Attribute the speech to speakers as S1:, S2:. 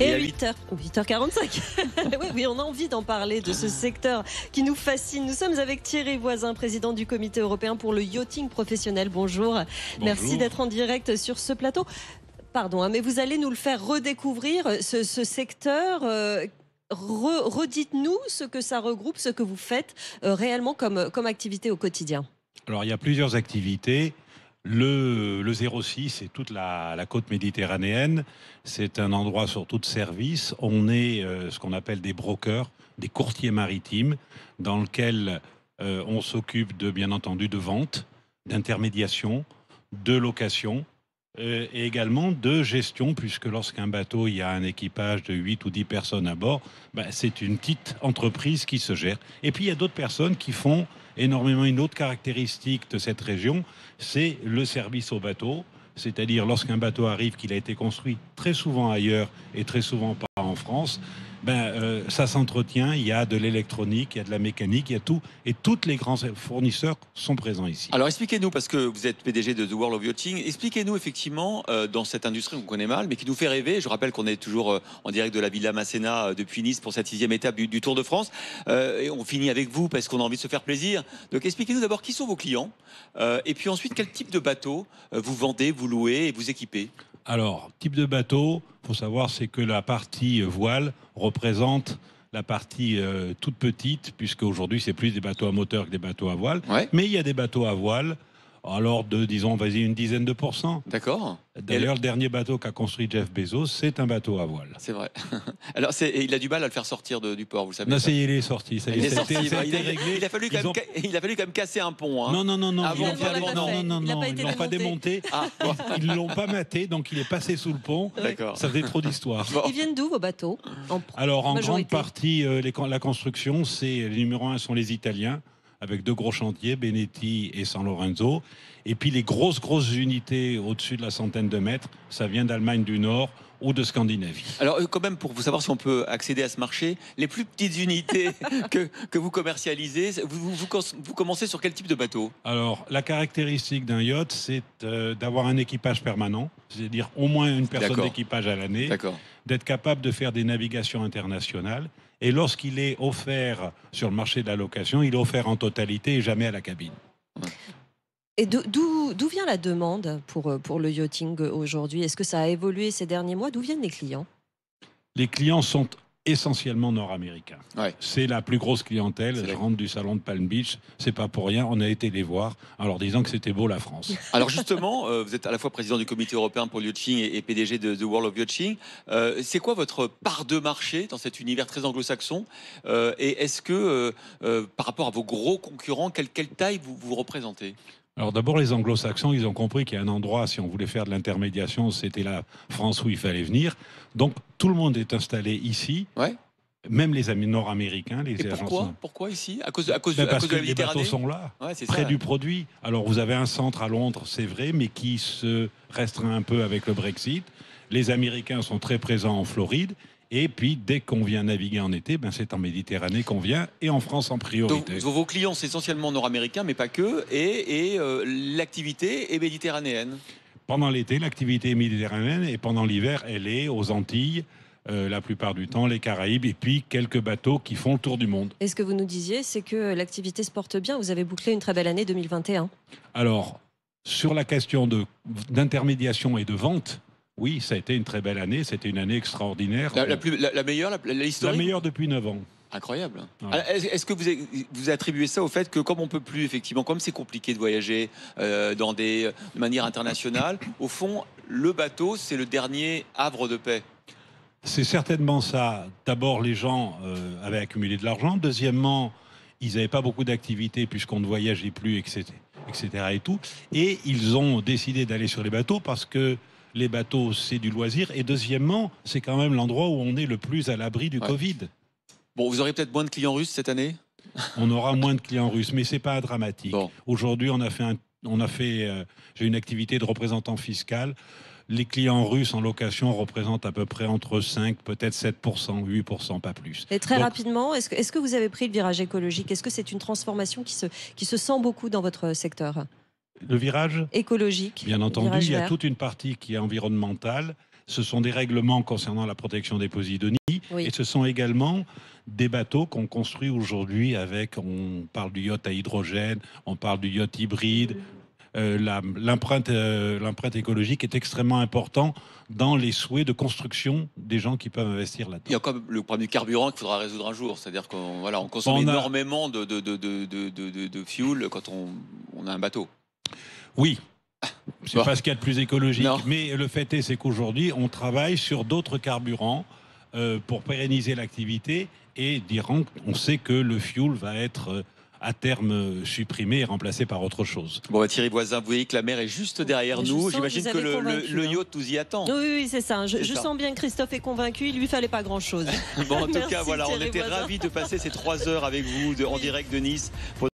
S1: Et à 8h45. Oui, on a envie d'en parler de ce secteur qui nous fascine. Nous sommes avec Thierry Voisin, président du Comité européen pour le yachting professionnel. Bonjour. Merci d'être en direct sur ce plateau. Pardon, mais vous allez nous le faire redécouvrir, ce secteur. Redites-nous ce que ça regroupe, ce que vous faites réellement comme activité au quotidien.
S2: Alors, il y a plusieurs activités. Le 06, c'est toute la côte méditerranéenne. C'est un endroit surtout de service. On est ce qu'on appelle des brokers, des courtiers maritimes, dans lequel on s'occupe bien entendu, de vente, d'intermédiation, de location, et également de gestion, puisque lorsqu'un bateau, il y a un équipage de 8 ou 10 personnes à bord, c'est une petite entreprise qui se gère. Et puis il y a d'autres personnes qui font énormément. Une autre caractéristique de cette région, c'est le service au bateau. C'est-à-dire lorsqu'un bateau arrive, qu'il a été construit très souvent ailleurs et très souvent pas en France, ça s'entretient, il y a de l'électronique, il y a de la mécanique, il y a tout. Et tous les grands fournisseurs sont présents ici.
S3: Alors expliquez-nous, parce que vous êtes PDG de The World of Yachting, expliquez-nous effectivement dans cette industrie qu'on connaît mal, mais qui nous fait rêver. Je rappelle qu'on est toujours en direct de la Villa Masséna depuis Nice pour cette 6e étape du Tour de France. Et on finit avec vous parce qu'on a envie de se faire plaisir. Donc expliquez-nous d'abord qui sont vos clients et puis ensuite quel type de bateau vous vendez, vous louez et vous équipez.
S2: Alors, type de bateau, il faut savoir, c'est que la partie voile représente la partie toute petite, puisque aujourd'hui c'est plus des bateaux à moteur que des bateaux à voile. Ouais. Mais il y a des bateaux à voile, alors de, disons, vas-y, une dizaine de pourcents.
S3: D'accord.
S2: D'ailleurs, le dernier bateau qu'a construit Jeff Bezos, c'est un bateau à voile.
S3: C'est vrai. Alors, il a du mal à le faire sortir du port, vous le savez.
S2: Non, il est sorti. Ça
S3: il est sorti. Il a fallu quand même casser un pont. Hein.
S2: Non.
S1: Ils
S2: l'ont pas démonté. Ils l'ont pas maté, donc il est passé sous le pont.
S3: D'accord.
S2: Ça faisait trop d'histoire.
S1: Ils viennent d'où vos bateaux?
S2: Alors, en grande partie, la construction, les numéros 1 sont les Italiens, avec 2 gros chantiers, Benetti et San Lorenzo. Et puis les grosses unités au-dessus de la centaine de mètres, ça vient d'Allemagne du Nord ou de Scandinavie.
S3: Alors quand même, pour vous savoir si on peut accéder à ce marché, les plus petites unités que vous commercialisez, vous commencez sur quel type de bateau?
S2: Alors la caractéristique d'un yacht, c'est d'avoir un équipage permanent, c'est-à-dire au moins une personne d'équipage à l'année, d'être capable de faire des navigations internationales. Et lorsqu'il est offert sur le marché de la location, il est offert en totalité et jamais à la cabine.
S1: Et d'où vient la demande pour le yachting aujourd'hui? Est-ce que ça a évolué ces derniers mois? D'où viennent les clients?
S2: Les clients sont essentiellement nord-américains. Ouais. C'est la plus grosse clientèle. Je rentre du salon de Palm Beach, c'est pas pour rien. On a été les voir en leur disant que c'était beau la France.
S3: Alors justement, vous êtes à la fois président du Comité européen pour le yachting et PDG de The World of Yachting. C'est quoi votre part de marché dans cet univers très anglo-saxon? Et est-ce que, par rapport à vos gros concurrents, quelle taille vous représentez?
S2: Alors d'abord, les anglo-saxons, ils ont compris qu'il y a un endroit, si on voulait faire de l'intermédiation, c'était la France où il fallait venir. Donc tout le monde est installé ici, même les amis nord-américains.
S3: Et pourquoi ici? À cause de la Méditerranée?
S2: Les bateaux sont là, près du produit. Alors vous avez un centre à Londres, c'est vrai, mais qui se restreint un peu avec le Brexit. Les Américains sont très présents en Floride. Et puis, dès qu'on vient naviguer en été, c'est en Méditerranée qu'on vient, et en France en priorité.
S3: Donc, vos clients, c'est essentiellement nord-américains, mais pas que, et l'activité est méditerranéenne.
S2: Pendant l'été, l'activité est méditerranéenne, et pendant l'hiver, elle est aux Antilles, la plupart du temps, les Caraïbes, et puis quelques bateaux qui font le tour du monde.
S1: Et ce que vous nous disiez, c'est que l'activité se porte bien. Vous avez bouclé une très belle année 2021.
S2: Alors, sur la question d'intermédiation et de vente, oui, ça a été une très belle année. C'était une année extraordinaire.
S3: La meilleure, l'historique?
S2: La meilleure depuis 9 ans.
S3: Incroyable. Ouais. Est-ce que vous attribuez ça au fait que comme on peut plus, effectivement, comme c'est compliqué de voyager de manière internationale, au fond, le bateau, c'est le dernier havre de paix?
S2: C'est certainement ça. D'abord, les gens avaient accumulé de l'argent. Deuxièmement, ils n'avaient pas beaucoup d'activités puisqu'on ne voyageait plus, etc. et tout. Et ils ont décidé d'aller sur les bateaux parce que les bateaux, c'est du loisir. Et deuxièmement, c'est quand même l'endroit où on est le plus à l'abri du Covid.
S3: Bon, vous aurez peut-être moins de clients russes cette année?
S2: On aura moins de clients russes, mais c'est pas dramatique. Bon. Aujourd'hui, j'ai une activité de représentant fiscal. Les clients russes en location représentent à peu près entre 5, peut-être 7%, 8%, pas plus.
S1: Et très rapidement, est-ce que vous avez pris le virage écologique? Est-ce que c'est une transformation qui se sent beaucoup dans votre secteur?
S2: Le virage
S1: écologique,
S2: bien entendu, il y a toute une partie qui est environnementale, Ce sont des règlements concernant la protection des posidonie.
S1: Oui.
S2: Et ce sont également des bateaux qu'on construit aujourd'hui avec, on parle du yacht à hydrogène, on parle du yacht hybride. L'empreinte écologique est extrêmement importante dans les souhaits de construction des gens qui peuvent investir là-dedans.
S3: Il y a quand même le problème du carburant qu'il faudra résoudre un jour. C'est-à-dire qu'on consomme énormément de fuel quand on a un bateau.
S2: Oui. C'est pas ce qu'il y a de plus écologique.
S3: Non.
S2: Mais le fait est, c'est qu'aujourd'hui, on travaille sur d'autres carburants pour pérenniser l'activité et on sait que le fuel va être à terme supprimé et remplacé par autre chose.
S3: Bon, Thierry Voisin, vous voyez que la mer est juste derrière nous. J'imagine que le yacht nous y attend.
S1: Oui, c'est ça. Je sens bien que Christophe est convaincu. Il lui fallait pas grand-chose.
S3: Bon, en tout cas, voilà, on
S1: Thierry
S3: était
S1: Voisin.
S3: ravis de passer ces 3 heures avec vous en direct de Nice.